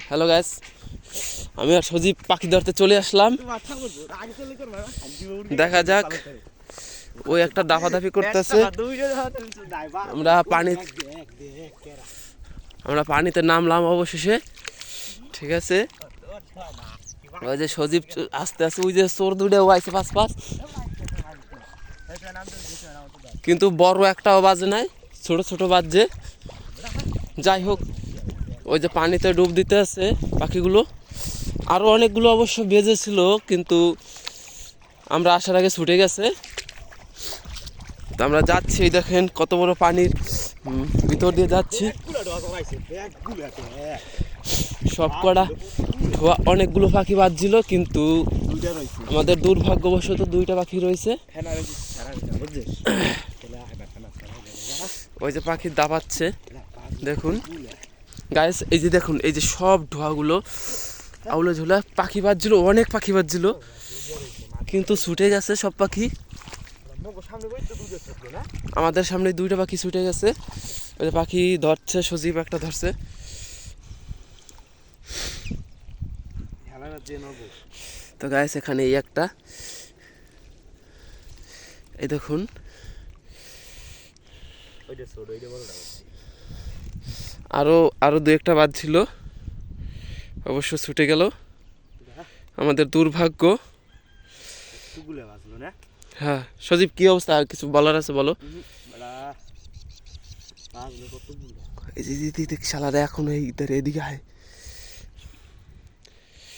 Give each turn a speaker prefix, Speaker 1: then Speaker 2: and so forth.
Speaker 1: Hello guys, আমি আর সজীব পাখি ধরতে চলে আসলাম। দেখা যাক, ওই একটা দাফাদাফি করতেছে। আমরা পানিতে নামলাম অবশেষে। ঠিক আছে, ওই যে সজীব আস্তে আস্তে, ওই যে চোর দুটাও আইছে পাঁচ পাঁচ, কিন্তু বড় একটাও বাজে নাই, ছোট ছোট বাজছে। যাই হোক, ওই যে পানিতে ডুব দিতে আছে পাখিগুলো। আরও অনেকগুলো অবশ্য বেজেছিল, কিন্তু আমরা আসার আগে ছুটে গেছে। তো আমরা যাচ্ছি, দেখেন কত বড় পানির ভিতর দিয়ে যাচ্ছি। সব কটা অনেকগুলো পাখি বাজছিল, কিন্তু আমাদের দুর্ভাগ্যবশত দুইটা পাখি রয়েছে। ওই যে পাখি দাবাচ্ছে, দেখুন গাইস, এই যে দেখুন, এই যে সব ধোঁয়াগুলো আউলে ঝোলা পাখি বাজছিল, অনেক পাখি বাজছিল, কিন্তু ছুটে গেছে সব পাখি। আমাদের সামনে দুইটা পাখি ছুটে গেছে। ওই যে পাখি ধরছে, সজীব একটা ধরছে। তো গাইস, এখানে এই একটা, এই দেখুন, আরো দু একটা বাজছিল, অবশ্য ছুটে গেল। আমাদের দুর্ভাগ্য। হ্যাঁ সজীব, কি অবস্থা? আর কিছু বলার আছে বলো। এই যে শালারা এখন এদিকে আয়।